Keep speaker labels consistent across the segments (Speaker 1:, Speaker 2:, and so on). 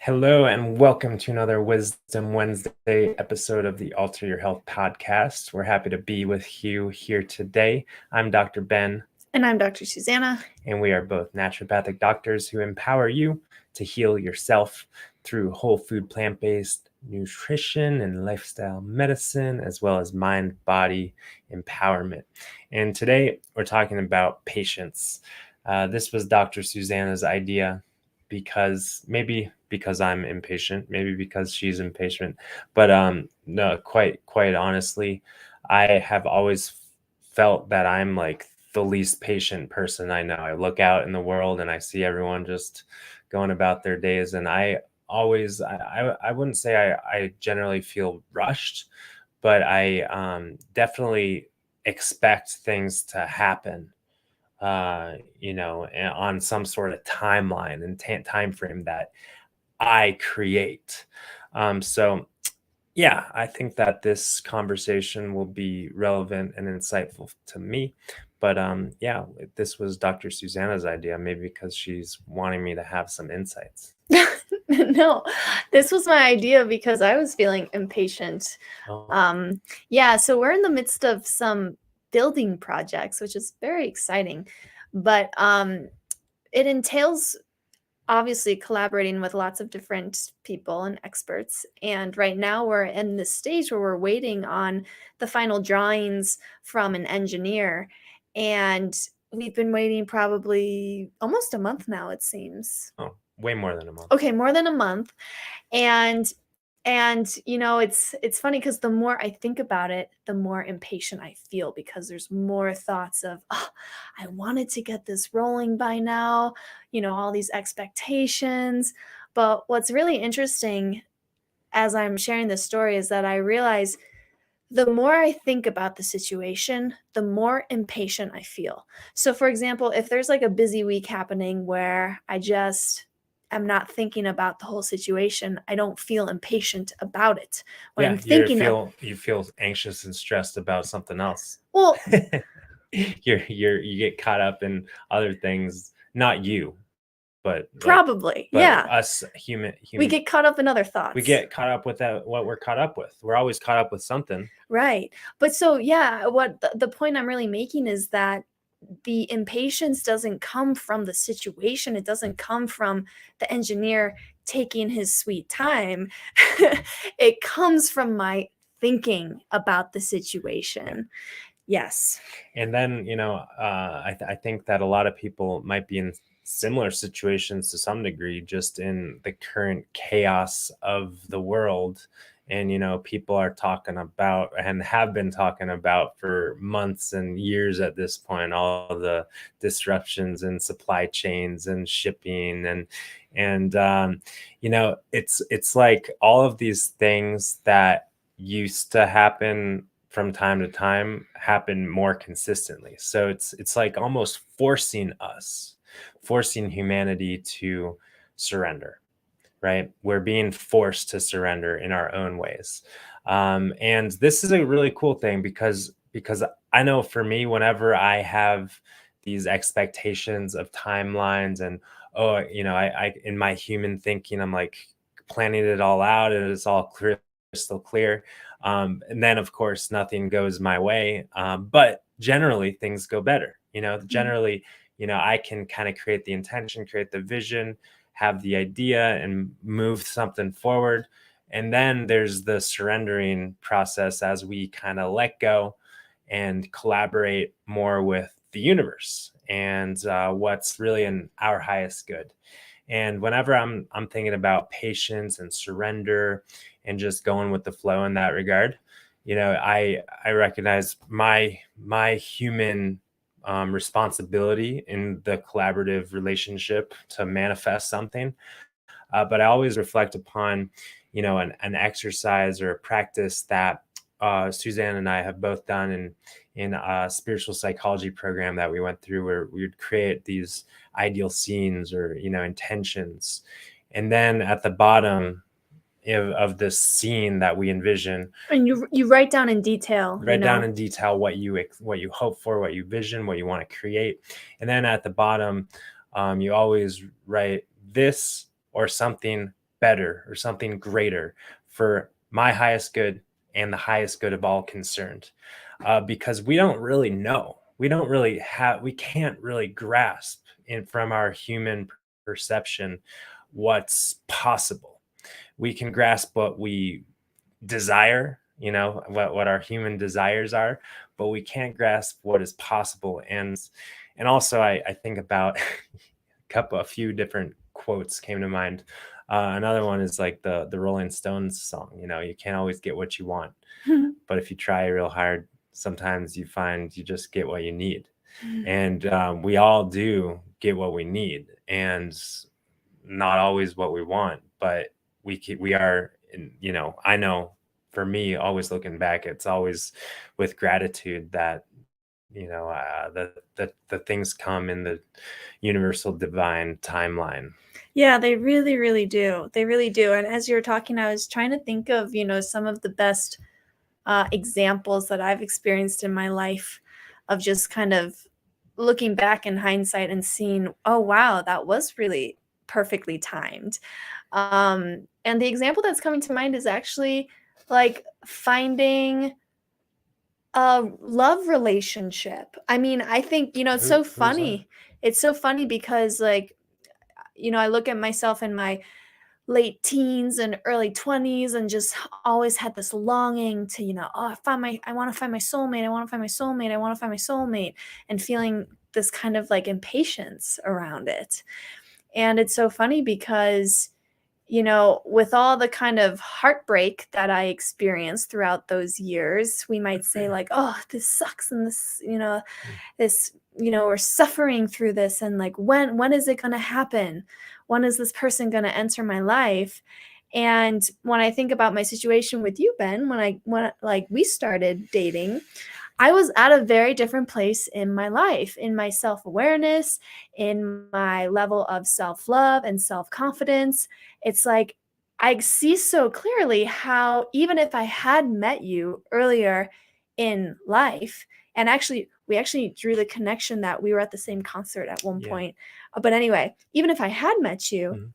Speaker 1: Hello and welcome to another Wisdom Wednesday episode of the Alter Your Health podcast. We're happy to be with you here today. I'm Dr. Ben.
Speaker 2: And I'm Dr. Susanna.
Speaker 1: And we are both naturopathic doctors who empower you to heal yourself through whole food, plant-based nutrition and lifestyle medicine, as well as mind-body empowerment. And today we're talking about patience. This was Dr. Susanna's idea because I'm impatient, maybe because she's impatient, but no, quite honestly, I have always felt that I'm like the least patient person I know. I look out in the world and I see everyone just going about their days, and I wouldn't say I generally feel rushed, but I definitely expect things to happen on some sort of timeline and time frame that I create. So yeah, I think that this conversation will be relevant and insightful to me. But yeah, this was Dr. Susanna's idea, maybe because she's wanting me to have some insights.
Speaker 2: No, this was my idea because I was feeling impatient.
Speaker 1: Oh.
Speaker 2: Yeah, so we're in the midst of some building projects, which is very exciting. But it entails obviously collaborating with lots of different people and experts. And right now we're in this stage where we're waiting on the final drawings from an engineer. And we've been waiting probably almost a month now, it seems.
Speaker 1: Oh, way more than a month.
Speaker 2: Okay, more than a month. And it's funny because the more I think about it, the more impatient I feel, because there's more thoughts of, oh, I wanted to get this rolling by now, all these expectations. But what's really interesting as I'm sharing this story is that I realize the more I think about the situation, the more impatient I feel. So, for example, if there's like a busy week happening where I'm not thinking about the whole situation, I don't feel impatient about it. When I'm thinking
Speaker 1: you feel anxious and stressed about something else.
Speaker 2: Well,
Speaker 1: you get caught up in other things, not you, but
Speaker 2: probably, yeah.
Speaker 1: us human,
Speaker 2: we get caught up in other thoughts.
Speaker 1: We get caught up with what we're caught up with. We're always caught up with something.
Speaker 2: Right. But so, yeah, what the point I'm really making is that the impatience doesn't come from the situation. It doesn't come from the engineer taking his sweet time. It comes from my thinking about the situation. Yes.
Speaker 1: And then, I think that a lot of people might be in similar situations to some degree, just in the current chaos of the world. And, people are talking about and have been talking about for months and years at this point, all the disruptions in supply chains and shipping and it's like all of these things that used to happen from time to time happen more consistently. So it's like almost forcing humanity to surrender, right? We're being forced to surrender in our own ways. And this is a really cool thing because I know for me, whenever I have these expectations of timelines and, I in my human thinking, I'm like planning it all out and it's all crystal clear. And then of course nothing goes my way. But generally things go better. Generally, I can kind of create the intention, create the vision, have the idea and move something forward. And then there's the surrendering process as we kind of let go and collaborate more with the universe and what's really in our highest good. And whenever I'm thinking about patience and surrender and just going with the flow in that regard, I recognize my human responsibility in the collaborative relationship to manifest something. But I always reflect upon, an exercise or a practice that Suzanne and I have both done in a spiritual psychology program that we went through, where we would create these ideal scenes or, intentions. And then at the bottom of this scene that we envision,
Speaker 2: and you write down in detail
Speaker 1: what you hope for, what you vision, what you want to create. And then at the bottom, you always write this or something better or something greater for my highest good and the highest good of all concerned. Because we don't really know. We can't really grasp from our human perception what's possible. We can grasp what we desire, what our human desires are, but we can't grasp what is possible. And also I think about a few different quotes came to mind. Another one is like the Rolling Stones song, you can't always get what you want, but if you try real hard, sometimes you find you just get what you need. And we all do get what we need, and not always what we want, but we are, I know for me, always looking back, it's always with gratitude that the things come in the universal divine timeline.
Speaker 2: Yeah, they really, really do. They really do. And as you were talking, I was trying to think of, some of the best examples that I've experienced in my life of just kind of looking back in hindsight and seeing, oh, wow, that was really perfectly timed. And the example that's coming to mind is actually like finding a love relationship. I mean, I think, it's so
Speaker 1: Who's that?
Speaker 2: funny. It's so funny because like, I look at myself in my late teens and early 20s and just always had this longing to, oh, I want to find my soulmate. I want to find my soulmate. I want to find my soulmate, and feeling this kind of like impatience around it. And it's so funny because, with all the kind of heartbreak that I experienced throughout those years, we might say like, oh, this sucks. And this, this, we're suffering through this. And like, when is it going to happen? When is this person going to enter my life? And when I think about my situation with you, Ben, when like we started dating, I was at a very different place in my life, in my self-awareness, in my level of self-love and self-confidence. It's like I see so clearly how even if I had met you earlier in life, and we actually drew the connection that we were at the same concert at one point. But anyway, even if I had met you,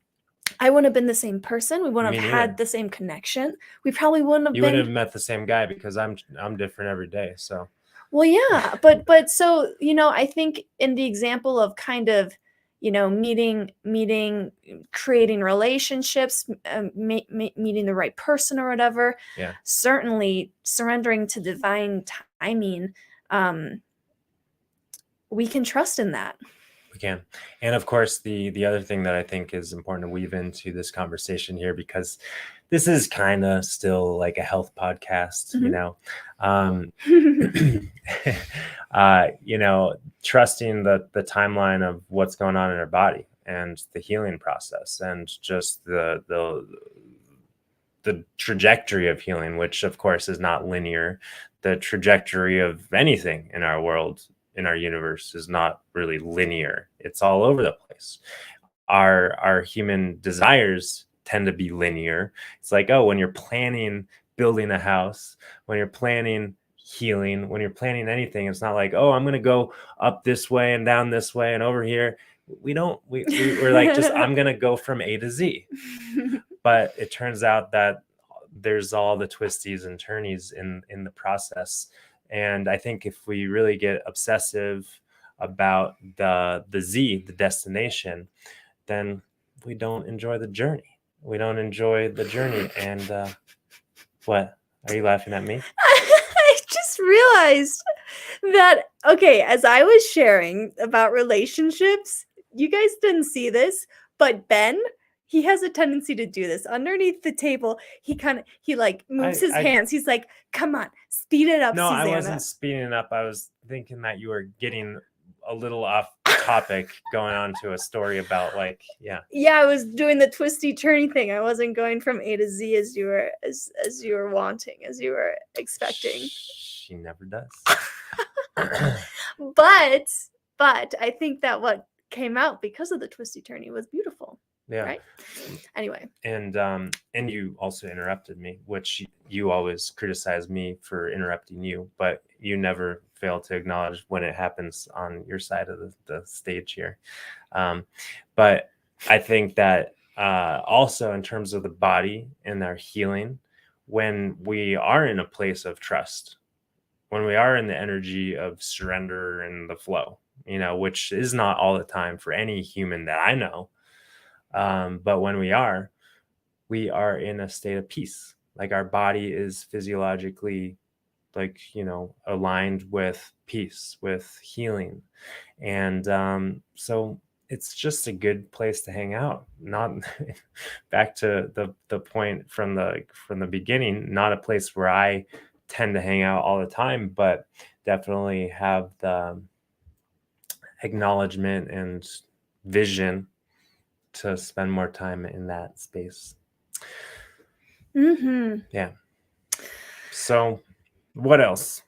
Speaker 2: I wouldn't have been the same person. We wouldn't have had the same connection. We probably wouldn't have
Speaker 1: You wouldn't have met the same guy, because I'm different every day. So,
Speaker 2: well, yeah, but so, I think in the example of kind of, meeting, creating relationships, meeting the right person or whatever, certainly surrendering to divine timing, we can trust in that.
Speaker 1: We can. And of course, the other thing that I think is important to weave into this conversation here, because this is kind of still like a health podcast, trusting the timeline of what's going on in our body and the healing process, and just the trajectory of healing, which of course is not linear. The trajectory of anything in our world, in our universe, is not really linear. It's all over the place. Our human desires tend to be linear. It's like, oh, when you're planning building a house, when you're planning healing, when you're planning anything, it's not like, oh, I'm going to go up this way and down this way and over here. We're like, just, I'm going to go from A to Z. But it turns out that there's all the twisties and turnies in the process. And I think if we really get obsessive about the Z, the destination, then we don't enjoy the journey. We don't enjoy the journey. And what? Are you laughing at me?
Speaker 2: I just realized that, okay, as I was sharing about relationships, you guys didn't see this, but Ben, he has a tendency to do this. Underneath the table, he like moves his hands. He's like, come on, speed it up,
Speaker 1: No,
Speaker 2: Susanna.
Speaker 1: I wasn't speeding it up. I was thinking that you were getting a little off topic, going on to a story about like, yeah,
Speaker 2: I was doing the twisty turny thing. I wasn't going from A to Z as you were as you were wanting, as you were expecting.
Speaker 1: She never does.
Speaker 2: but I think that what came out because of the twisty turny was beautiful.
Speaker 1: Yeah.
Speaker 2: Right. Anyway.
Speaker 1: And you also interrupted me, which you always criticize me for interrupting you, but you never fail to acknowledge when it happens on your side of the stage here. But I think that also in terms of the body and our healing, when we are in a place of trust, when we are in the energy of surrender and the flow, which is not all the time for any human that I know. But when we are in a state of peace. Like our body is physiologically like, aligned with peace, with healing. And so it's just a good place to hang out. Not back to the point from the beginning, not a place where I tend to hang out all the time, but definitely have the acknowledgement and vision to spend more time in that space. Yeah. So what else?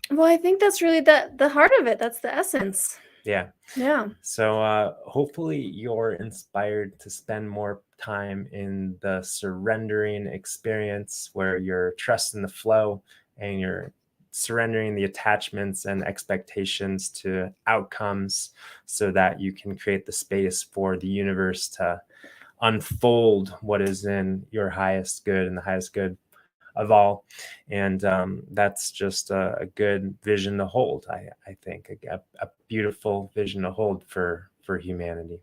Speaker 2: Well, I think that's really the heart of it. That's the essence.
Speaker 1: Yeah.
Speaker 2: Yeah.
Speaker 1: So hopefully you're inspired to spend more time in the surrendering experience where you're trusting the flow and you're surrendering the attachments and expectations to outcomes so that you can create the space for the universe to unfold what is in your highest good and the highest good of all. And that's just a good vision to hold. I think a beautiful vision to hold for humanity.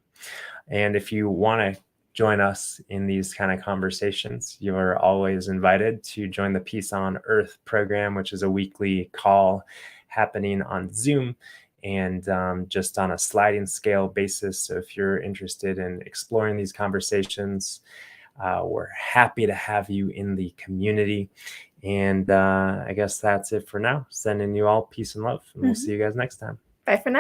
Speaker 1: And if you want to join us in these kind of conversations, you're always invited to join the Peace on Earth program, which is a weekly call happening on Zoom and just on a sliding scale basis. So if you're interested in exploring these conversations, we're happy to have you in the community. And I guess that's it for now. Sending you all peace and love. And we'll see you guys next time.
Speaker 2: Bye for now.